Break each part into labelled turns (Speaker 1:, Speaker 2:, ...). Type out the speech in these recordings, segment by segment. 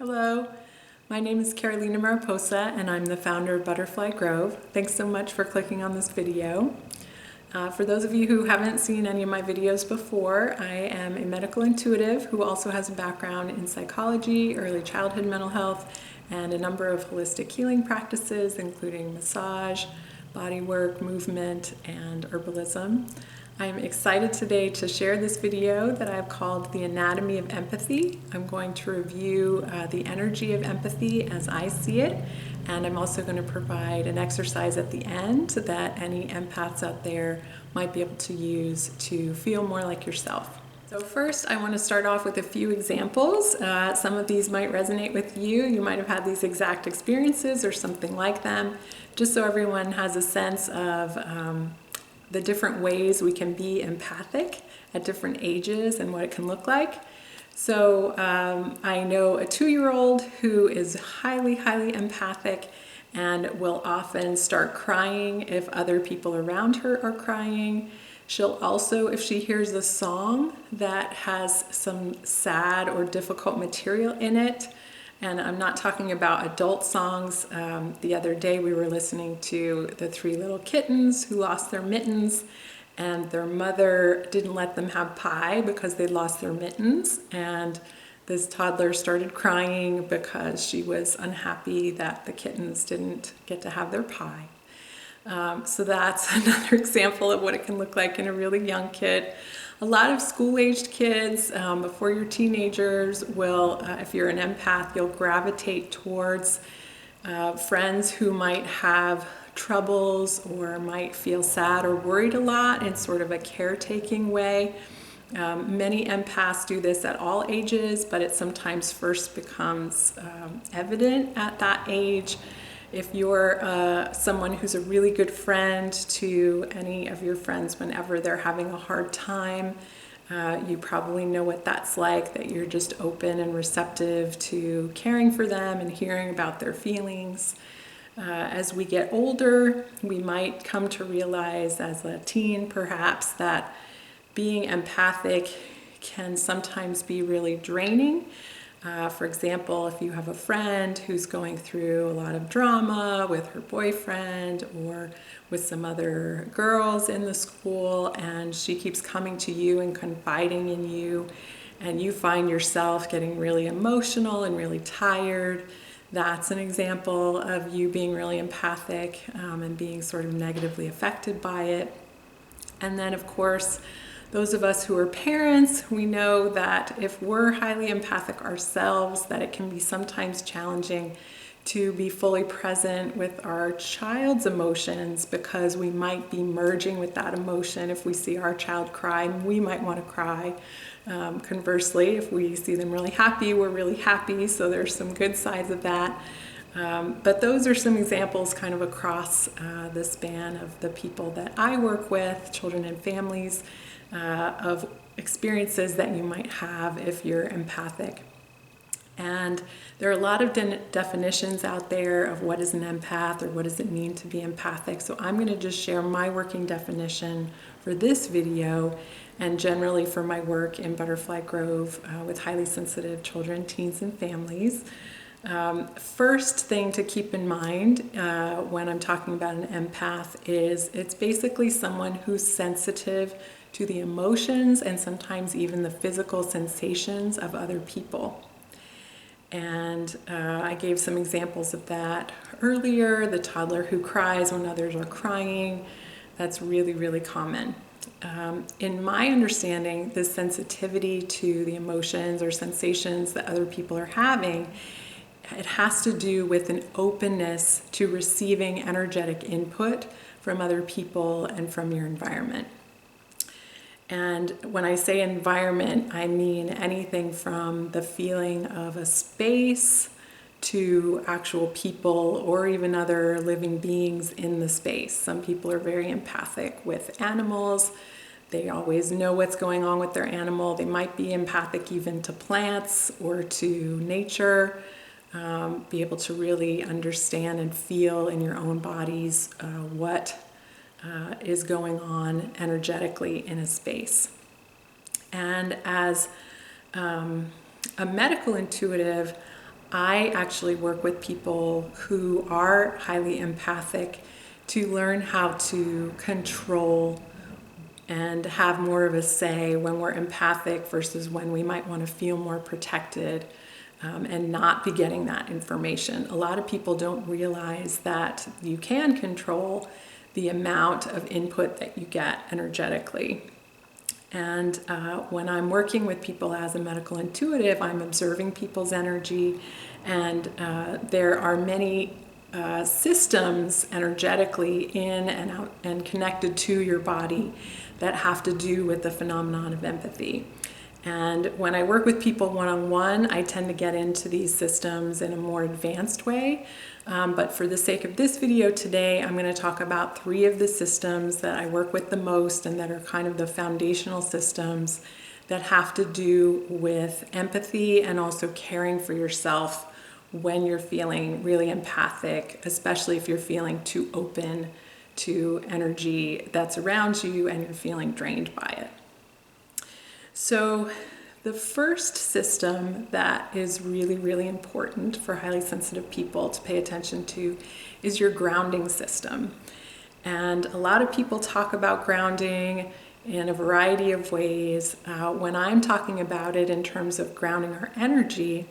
Speaker 1: Hello, my name is Carolina Mariposa and I'm the founder of Butterfly Grove. Thanks so much for clicking on this video. For those of you who haven't seen any of my videos before, I am a medical intuitive who also has a background in psychology, early childhood mental health, and a number of holistic healing practices, including massage, body work, movement, and herbalism. I'm excited today to share this video that I've called The Anatomy of Empathy. I'm going to review the energy of empathy as I see it, and I'm also going to provide an exercise at the end that any empaths out there might be able to use to feel more like yourself. So first, I want to start off with a few examples. Some of these might resonate with you. You might have had these exact experiences or something like them, just so everyone has a sense of the different ways we can be empathic at different ages and what it can look like. So I know a 2-year-old who is highly empathic and will often start crying if other people around her are crying. She'll also, if she hears a song that has some sad or difficult material in it, and I'm not talking about adult songs. The other day we were listening to the 3 little kittens who lost their mittens, and their mother didn't let them have pie because they lost their mittens, and this toddler started crying because she was unhappy that the kittens didn't get to have their pie. So that's another example of what it can look like in a really young kid. A lot of school-aged kids, before you're teenagers, will, if you're an empath, you'll gravitate towards friends who might have troubles or might feel sad or worried a lot in sort of a caretaking way. Many empaths do this at all ages, but it sometimes first becomes evident at that age. If you're someone who's a really good friend to any of your friends whenever they're having a hard time, you probably know what that's like, that you're just open and receptive to caring for them and hearing about their feelings. As we get older, we might come to realize as a teen perhaps that being empathic can sometimes be really draining. For example, if you have a friend who's going through a lot of drama with her boyfriend or with some other girls in the school, and she keeps coming to you and confiding in you, and you find yourself getting really emotional and really tired, that's an example of you being really empathic and being sort of negatively affected by it. And then, of course, those of us who are parents, we know that if we're highly empathic ourselves, that it can be sometimes challenging to be fully present with our child's emotions because we might be merging with that emotion. If we see our child cry, we might want to cry. Conversely, if we see them really happy, we're really happy. So there's some good sides of that. But those are some examples kind of across the span of the people that I work with, children and families, of experiences that you might have if you're empathic. And there are a lot of definitions out there of what is an empath or what does it mean to be empathic. So I'm going to just share my working definition for this video and generally for my work in Butterfly Grove with highly sensitive children, teens, and families. First thing to keep in mind when I'm talking about an empath is it's basically someone who's sensitive to the emotions and sometimes even the physical sensations of other people. And I gave some examples of that earlier. The toddler who cries when others are crying, that's really common. In my understanding, this sensitivity to the emotions or sensations that other people are having, it has to do with an openness to receiving energetic input from other people and from your environment. And when I say environment, I mean anything from the feeling of a space to actual people or even other living beings in the space. Some people are very empathic with animals. They always know what's going on with their animal. They might be empathic even to plants or to nature. Be able to really understand and feel in your own bodies what is going on energetically in a space. And as a medical intuitive, I actually work with people who are highly empathic to learn how to control and have more of a say when we're empathic versus when we might want to feel more protected and not be getting that information. A lot of people don't realize that you can control the amount of input that you get energetically. And when I'm working with people as a medical intuitive, I'm observing people's energy, and there are many systems energetically in and out and connected to your body that have to do with the phenomenon of empathy. And when I work with people one-on-one, I tend to get into these systems in a more advanced way. But for the sake of this video today, I'm going to talk about 3 of the systems that I work with the most and that are kind of the foundational systems that have to do with empathy and also caring for yourself when you're feeling really empathic, especially if you're feeling too open to energy that's around you and you're feeling drained by it. So the first system that is really, really important for highly sensitive people to pay attention to is your grounding system. And a lot of people talk about grounding in a variety of ways. When I'm talking about it in terms of grounding our energy,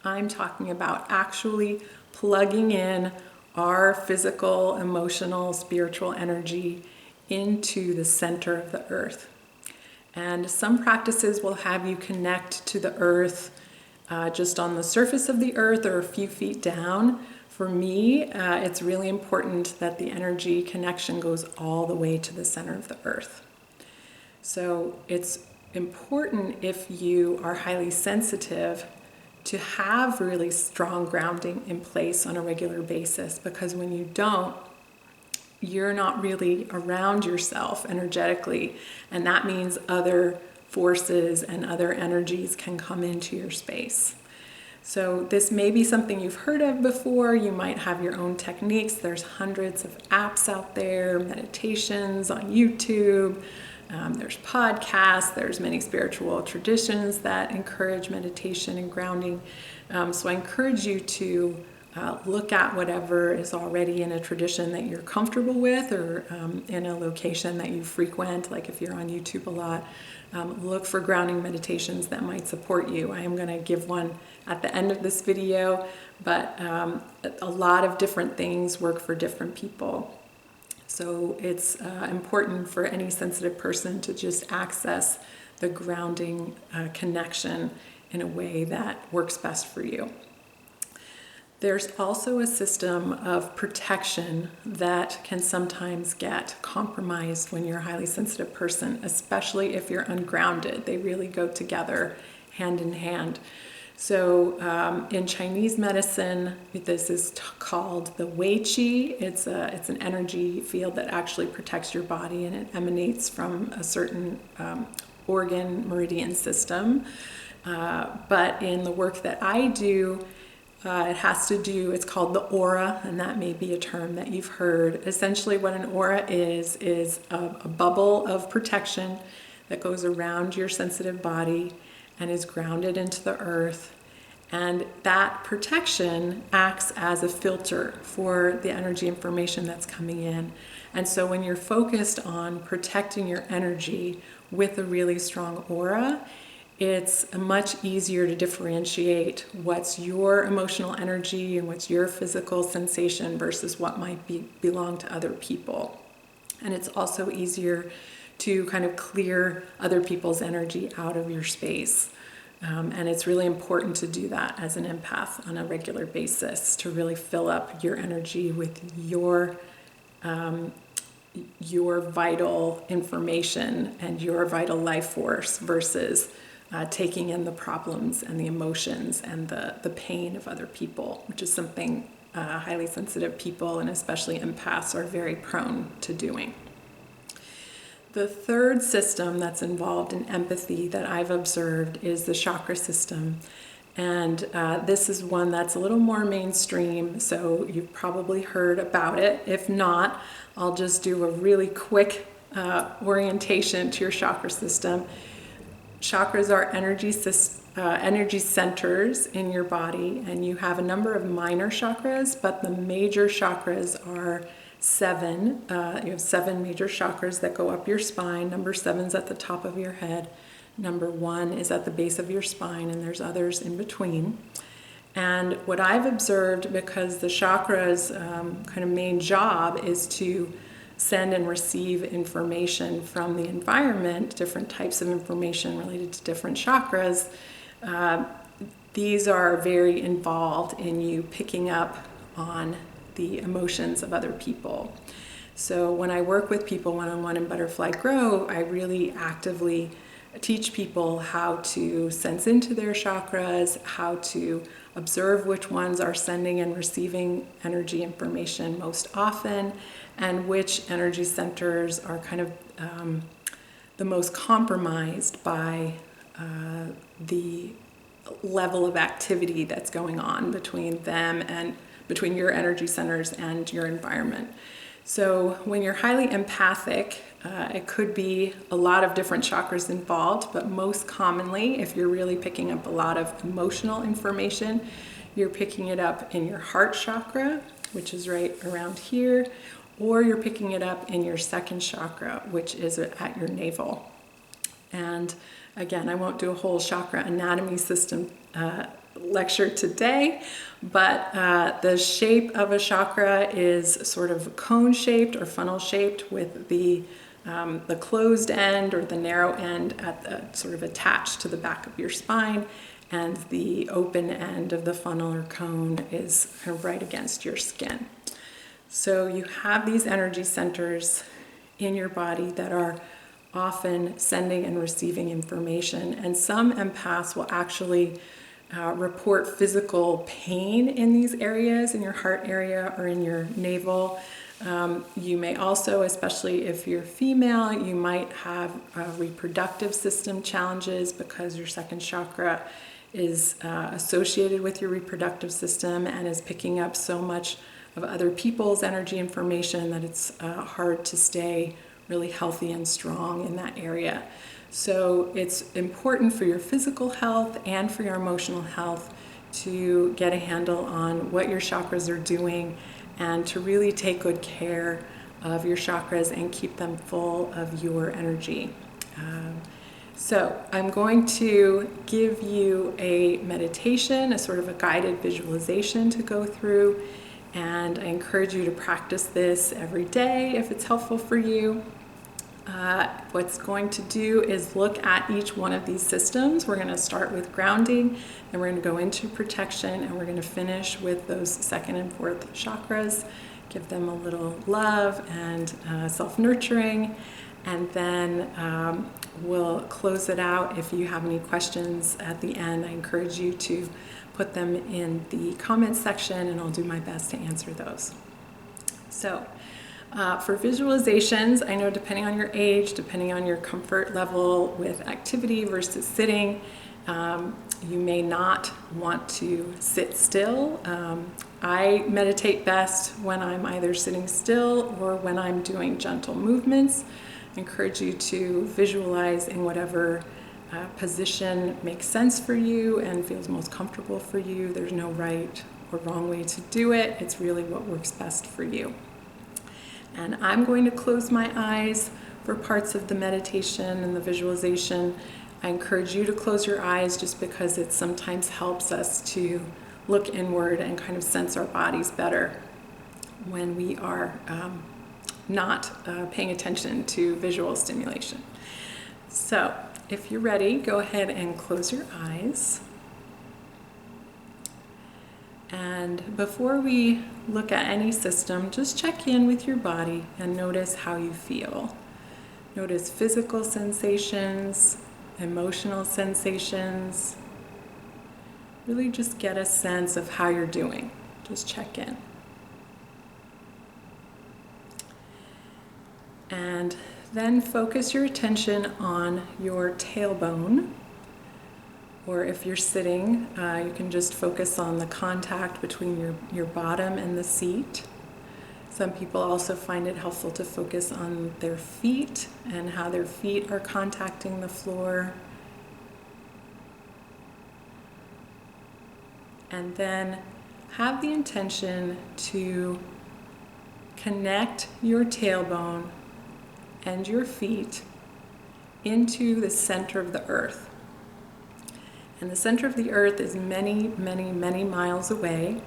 Speaker 1: I'm talking about actually plugging in our physical, emotional, spiritual energy into the center of the earth. And some practices will have you connect to the earth just on the surface of the earth or a few feet down. For me, it's really important that the energy connection goes all the way to the center of the earth. So it's important, if you are highly sensitive, to have really strong grounding in place on a regular basis, because when you don't, you're not really around yourself energetically, and that means other forces and other energies can come into your space. So this may be something you've heard of before. You might have your own techniques. There's hundreds of apps out there, meditations on YouTube, there's podcasts, there's many spiritual traditions that encourage meditation and grounding. So I encourage you to look at whatever is already in a tradition that you're comfortable with, or in a location that you frequent. Like if you're on YouTube a lot, look for grounding meditations that might support you. I am going to give one at the end of this video, but a lot of different things work for different people. So it's important for any sensitive person to just access the grounding connection in a way that works best for you. There's also a system of protection that can sometimes get compromised when you're a highly sensitive person, especially if you're ungrounded. They really go together hand in hand. So in Chinese medicine, this is called the Wei Qi. It's an energy field that actually protects your body, and it emanates from a certain organ meridian system. But in the work that I do, it has to do, it's called the aura, and that may be a term that you've heard. Essentially what an aura is a bubble of protection that goes around your sensitive body and is grounded into the earth. And that protection acts as a filter for the energy information that's coming in. And so when you're focused on protecting your energy with a really strong aura, it's much easier to differentiate what's your emotional energy and what's your physical sensation versus what might belong to other people. And it's also easier to kind of clear other people's energy out of your space. And it's really important to do that as an empath on a regular basis, to really fill up your energy with your vital information and your vital life force versus taking in the problems and the emotions and the pain of other people, which is something highly sensitive people, and especially empaths, are very prone to doing. The third system that's involved in empathy that I've observed is the chakra system. And this is one that's a little more mainstream, so you've probably heard about it. If not, I'll just do a really quick orientation to your chakra system. Chakras are energy energy centers in your body, and you have a number of minor chakras, but the major chakras are 7. You have 7 major chakras that go up your spine. Number 7 is at the top of your head. Number 1 is at the base of your spine, and there's others in between. And what I've observed, because the chakras' kind of main job is to send and receive information from the environment, different types of information related to different chakras, these are very involved in you picking up on the emotions of other people. So when I work with people one-on-one in Butterfly Grove, I really actively teach people how to sense into their chakras, how to observe which ones are sending and receiving energy information most often, and which energy centers are kind of the most compromised by the level of activity that's going on between them and between your energy centers and your environment. So when you're highly empathic, it could be a lot of different chakras involved, but most commonly, if you're really picking up a lot of emotional information, you're picking it up in your heart chakra, which is right around here, or you're picking it up in your second chakra, which is at your navel. And again, I won't do a whole chakra anatomy system lecture today, but the shape of a chakra is sort of cone-shaped or funnel-shaped, with the closed end or the narrow end at the sort of attached to the back of your spine, and the open end of the funnel or cone is kind of right against your skin. So you have these energy centers in your body that are often sending and receiving information, and some empaths will actually report physical pain in these areas, in your heart area or in your navel. You may also, especially if you're female, you might have reproductive system challenges because your second chakra is associated with your reproductive system and is picking up so much of other people's energy information that it's hard to stay really healthy and strong in that area. So it's important for your physical health and for your emotional health to get a handle on what your chakras are doing and to really take good care of your chakras and keep them full of your energy. So I'm going to give you a meditation, a sort of a guided visualization to go through, and I encourage you to practice this every day if it's helpful for you. What's going to do is look at each one of these systems. We're going to start with grounding, and we're going to go into protection, and we're going to finish with those second and fourth chakras, give them a little love and self-nurturing, and then we'll close it out. If you have any questions at the end, I encourage you to put them in the comments section, and I'll do my best to answer those. So for visualizations, I know depending on your age, depending on your comfort level with activity versus sitting, you may not want to sit still. I meditate best when I'm either sitting still or when I'm doing gentle movements. I encourage you to visualize in whatever position makes sense for you and feels most comfortable for you. There's no right or wrong way to do it. It's really what works best for you. And I'm going to close my eyes for parts of the meditation and the visualization. I encourage you to close your eyes just because it sometimes helps us to look inward and kind of sense our bodies better when we are not paying attention to visual stimulation. So if you're ready, go ahead and close your eyes. And before we look at any system, just check in with your body and notice how you feel. Notice physical sensations, emotional sensations. Really just get a sense of how you're doing. Just check in. And then focus your attention on your tailbone. Or if you're sitting, you can just focus on the contact between your bottom and the seat. Some people also find it helpful to focus on their feet and how their feet are contacting the floor. And then have the intention to connect your tailbone and your feet into the center of the earth. And the center of the earth is many, many, many miles away.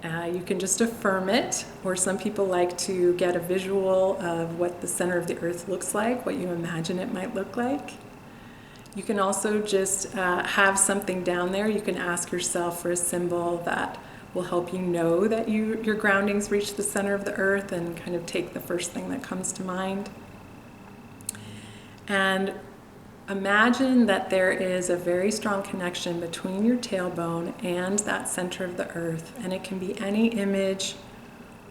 Speaker 1: You can just affirm it, or some people like to get a visual of what the center of the earth looks like, what you imagine it might look like. You can also just have something down there. You can ask yourself for a symbol that will help you know that your grounding's reached the center of the earth, and kind of take the first thing that comes to mind. And imagine that there is a very strong connection between your tailbone and that center of the earth, and it can be any image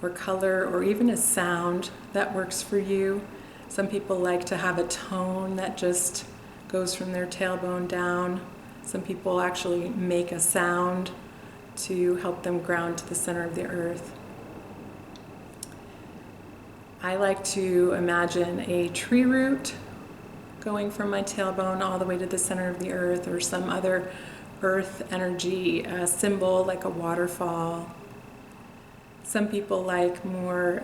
Speaker 1: or color or even a sound that works for you. Some people like to have a tone that just goes from their tailbone down. Some people actually make a sound to help them ground to the center of the earth. I like to imagine a tree root going from my tailbone all the way to the center of the earth, or some other earth energy symbol like a waterfall. Some people like more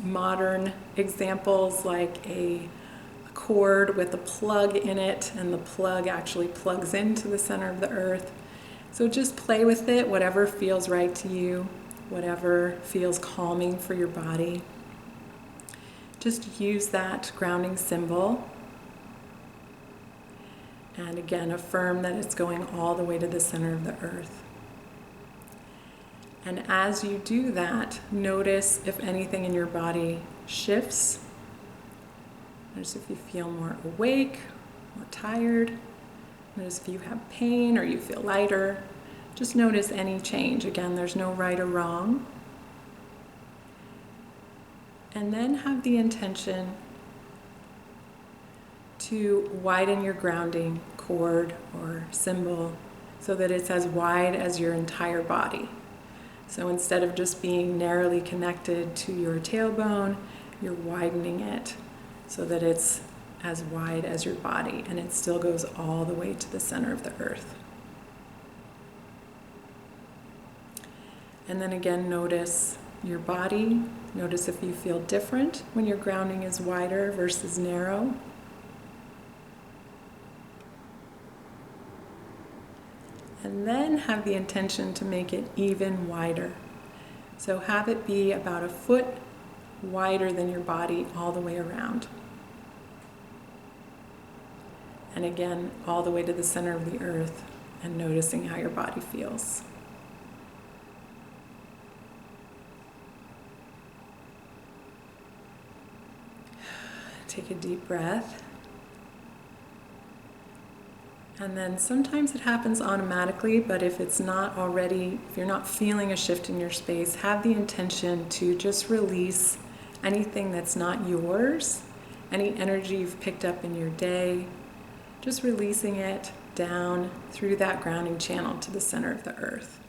Speaker 1: modern examples, like a cord with a plug in it, and the plug actually plugs into the center of the earth. So just play with it, whatever feels right to you, whatever feels calming for your body. Just use that grounding symbol. And again, affirm that it's going all the way to the center of the earth. And as you do that, notice if anything in your body shifts. Notice if you feel more awake, more tired. Notice if you have pain or you feel lighter. Just notice any change. Again, there's no right or wrong. And then have the intention to widen your grounding cord or symbol so that it's as wide as your entire body. So instead of just being narrowly connected to your tailbone, you're widening it so that it's as wide as your body, and it still goes all the way to the center of the earth. And then again, notice your body. Notice if you feel different when your grounding is wider versus narrow. And then have the intention to make it even wider. So have it be about a foot wider than your body all the way around. And again, all the way to the center of the earth, and noticing how your body feels. Take a deep breath. And then sometimes it happens automatically, but if it's not already, if you're not feeling a shift in your space, have the intention to just release anything that's not yours, any energy you've picked up in your day, just releasing it down through that grounding channel to the center of the earth.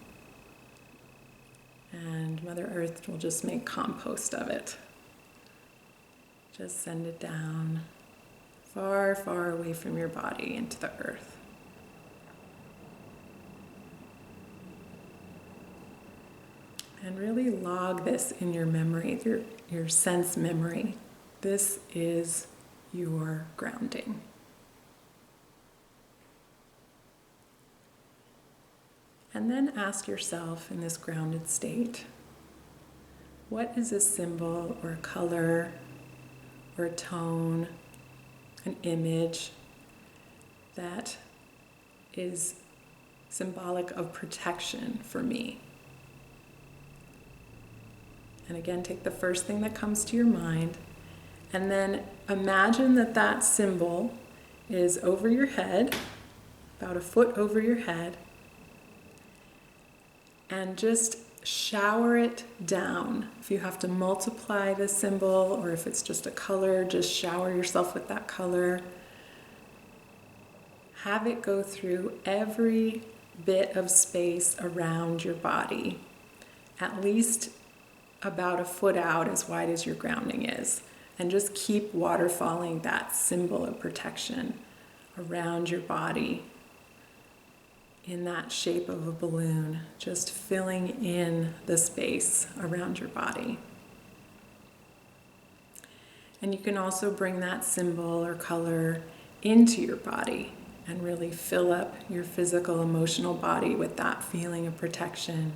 Speaker 1: And Mother Earth will just make compost of it. Just send it down far, far away from your body into the earth. And really log this in your memory, your sense memory. This is your grounding. And then ask yourself in this grounded state, what is a symbol or a color or a tone, an image that is symbolic of protection for me? And again, take the first thing that comes to your mind, and then imagine that that symbol is over your head, about a foot over your head, and just shower it down. If you have to multiply the symbol, or if it's just a color, just shower yourself with that color. Have it go through every bit of space around your body, at least about a foot out, as wide as your grounding is. And just keep waterfalling that symbol of protection around your body, in that shape of a balloon, just filling in the space around your body. And you can also bring that symbol or color into your body and really fill up your physical, emotional body with that feeling of protection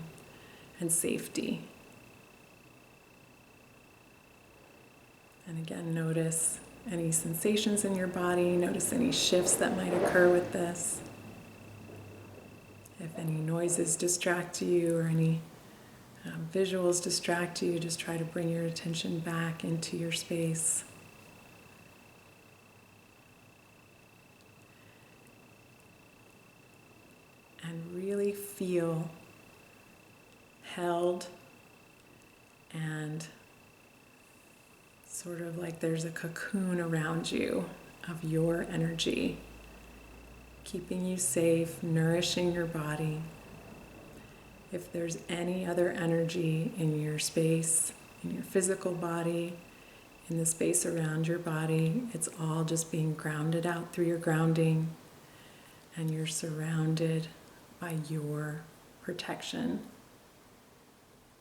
Speaker 1: and safety. And again, notice any sensations in your body, notice any shifts that might occur with this. If any noises distract you or any visuals distract you, just try to bring your attention back into your space. And really feel held and sort of like there's a cocoon around you of your energy, keeping you safe, nourishing your body. If there's any other energy in your space, in your physical body, in the space around your body, it's all just being grounded out through your grounding, and you're surrounded by your protection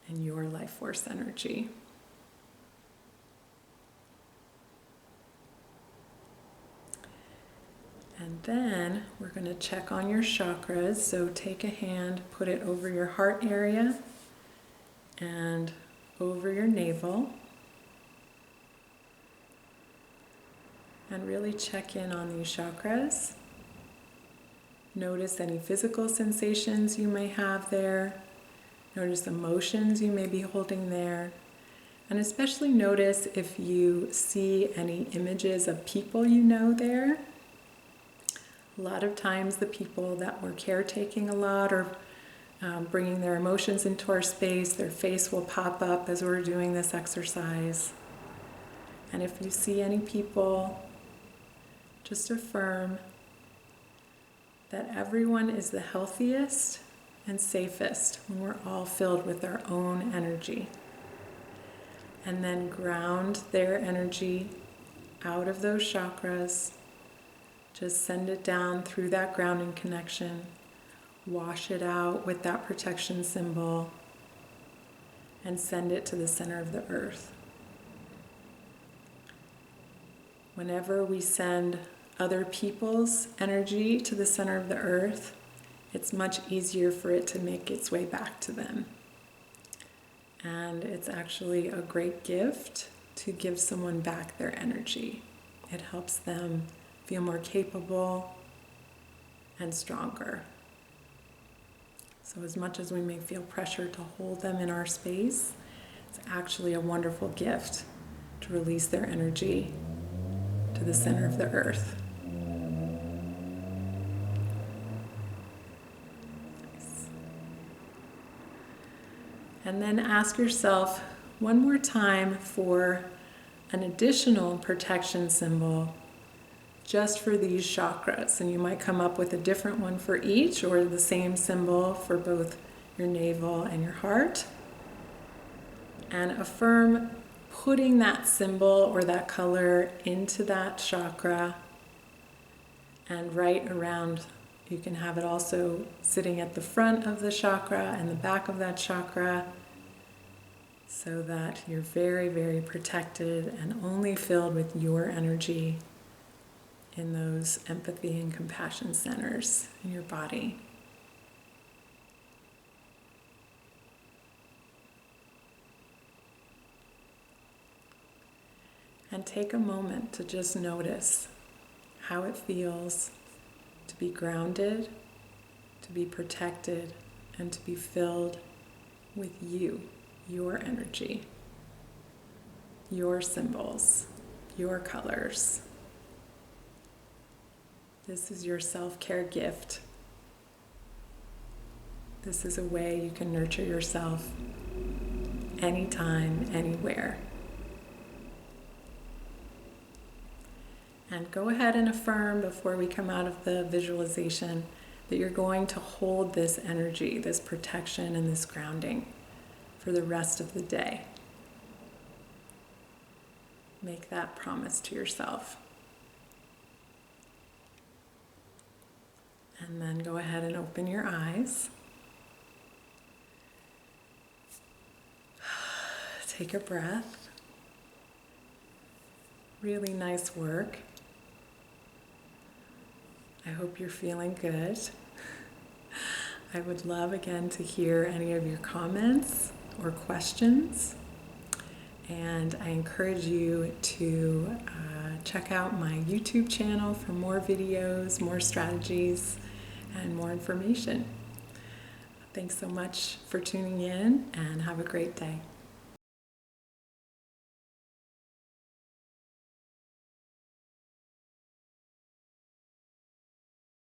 Speaker 1: and your life force energy. And then we're going to check on your chakras. So take a hand, put it over your heart area and over your navel. And really check in on these chakras. Notice any physical sensations you may have there. Notice emotions you may be holding there. And especially notice if you see any images of people you know there. A lot of times the people that we're caretaking a lot or bringing their emotions into our space, their face will pop up as we're doing this exercise. And if you see any people, just affirm that everyone is the healthiest and safest when we're all filled with our own energy. And then ground their energy out of those chakras. Just send it down through that grounding connection. Wash it out with that protection symbol and send it to the center of the earth. Whenever we send other people's energy to the center of the earth, it's much easier for it to make its way back to them. And it's actually a great gift to give someone back their energy. It helps them feel more capable and stronger. So as much as we may feel pressure to hold them in our space, it's actually a wonderful gift to release their energy to the center of the earth. Nice. And then ask yourself one more time for an additional protection symbol just for these chakras. And you might come up with a different one for each or the same symbol for both your navel and your heart. And affirm putting that symbol or that color into that chakra and right around. You can have it also sitting at the front of the chakra and the back of that chakra so that you're very, very protected and only filled with your energy in those empathy and compassion centers in your body. And take a moment to just notice how it feels to be grounded, to be protected, and to be filled with you, your energy, your symbols, your colors. This is your self-care gift. This is a way you can nurture yourself anytime, anywhere. And go ahead and affirm before we come out of the visualization that you're going to hold this energy, this protection, and this grounding for the rest of the day. Make that promise to yourself. And then go ahead and open your eyes. Take a breath. Really nice work. I hope you're feeling good. I would love again to hear any of your comments or questions. And I encourage you to check out my YouTube channel for more videos, more strategies, and more information. Thanks so much for tuning in, and have a great day.